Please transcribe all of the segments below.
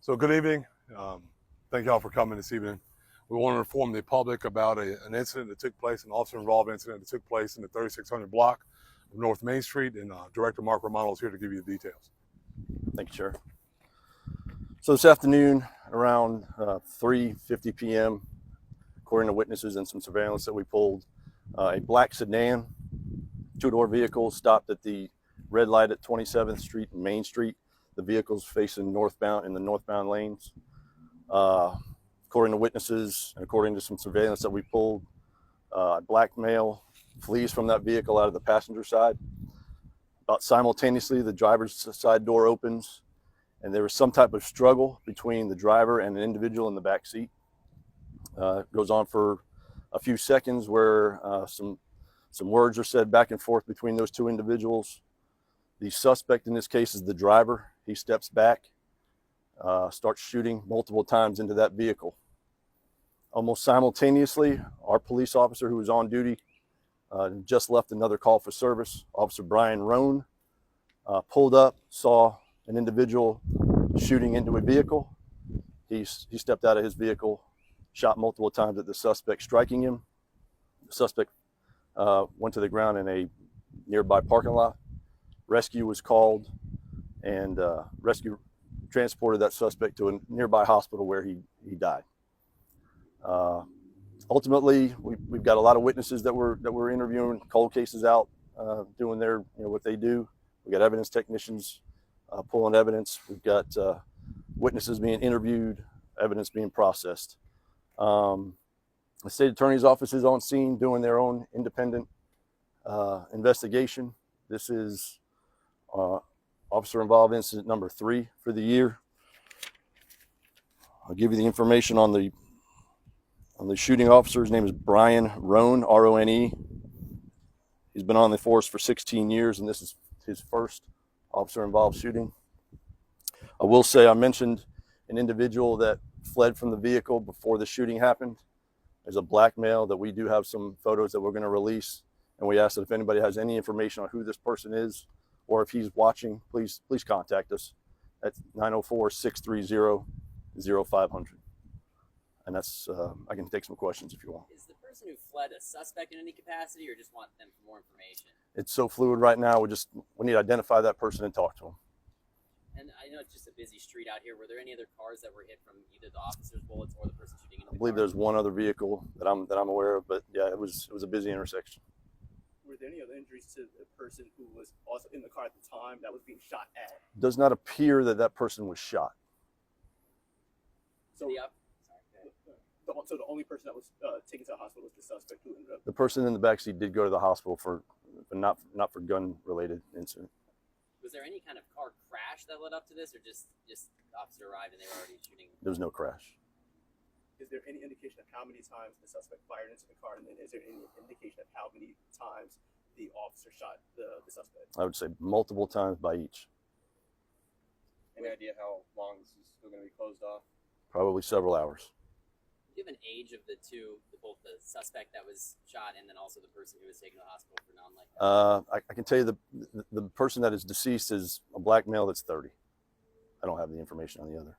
So good evening. Thank y'all for coming this evening. We want to inform the public about an incident that took place, an officer-involved incident that took place in the 3600 block of North Main Street, and Director Mark Romano is here to give you the details. Thank you, Sheriff. So this afternoon, around 3:50 p.m., according to witnesses and some surveillance that we pulled, a black sedan, two-door vehicle stopped at the red light at 27th Street and Main Street. The vehicle's facing northbound in the northbound lanes. According to witnesses and according to some surveillance that we pulled, a black male flees from that vehicle out of the passenger side. About simultaneously, the driver's side door opens, and there was some type of struggle between the driver and an individual in the back seat. It goes on for a few seconds where some words are said back and forth between those two individuals. The suspect in this case is the driver. He steps back, starts shooting multiple times into that vehicle. Almost simultaneously, our police officer who was on duty just left another call for service. Officer Brian Roan pulled up, saw an individual shooting into a vehicle. He stepped out of his vehicle, shot multiple times at the suspect, striking him. The suspect went to the ground in a nearby parking lot. Rescue was called, and rescue transported that suspect to a nearby hospital where he died. Ultimately, we've got a lot of witnesses that we're interviewing, cold cases out, doing their what they do. We got evidence technicians pulling evidence. We've got witnesses being interviewed, evidence being processed. The state attorney's office is on scene doing their own independent investigation. This is officer-involved incident number 3 for the year. I'll give you the information on the shooting officer. His name is Brian Roan, R-O-N-E. He's been on the force for 16 years, and this is his first officer-involved shooting. I will say I mentioned an individual that fled from the vehicle before the shooting happened. There's a black male that we do have some photos that we're going to release, and we ask that if anybody has any information on who this person is or if he's watching, please contact us at 904-630-0500. And that's, I can take some questions if you want. Is the person who fled a suspect in any capacity, or just want them for more information? It's so fluid right now. We need to identify that person and talk to them. And I know it's just a busy street out here. Were there any other cars that were hit from either the officer's bullets or the person shooting into the I believe car? there's one other vehicle that I'm aware of, but yeah, it was a busy intersection. Were there any other injuries to the person who was also in the car at the time that was being shot at? Does not appear that that person was shot. So, so the only person that was taken to the hospital was the suspect who ended up. The person in the backseat did go to the hospital but not for gun-related incident. Was there any kind of car crash that led up to this, or just the officer arrived and they were already shooting? There was no crash. Is there any indication of how many times the suspect fired into the car, and then is there any indication of how many times the officer shot the suspect? I would say multiple times by each. Any idea how long this is still going to be closed off? Probably several hours. Do you have an age of the two, both the suspect that was shot and then also the person who was taken to the hospital for non-life? I can tell you the person that is deceased is a black male that's 30. I don't have the information on the other.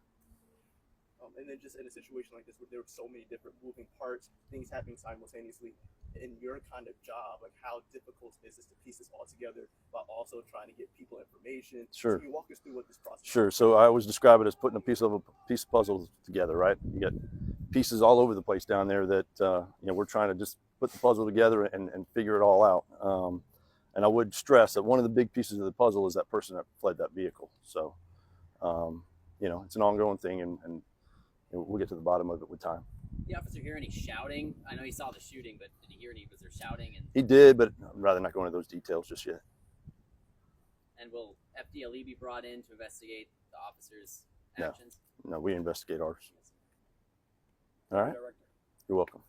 And then just in a situation like this where there were so many different moving parts, things happening simultaneously, in your kind of job, like how difficult is this to piece this all together while also trying to get people information? Sure. So can you walk us through what this process is? Sure. So I always describe it as putting a piece of puzzle together, right? You got pieces all over the place down there that we're trying to just put the puzzle together and figure it all out. And I would stress that one of the big pieces of the puzzle is that person that fled that vehicle. So it's an ongoing thing, and we'll get to the bottom of it with time. Did the officer hear any shouting? I know he saw the shooting, but did he hear any? Was there shouting? He did, but I'd rather not go into those details just yet. And will FDLE be brought in to investigate the officer's actions? No, we investigate ours. All right. Director. You're welcome.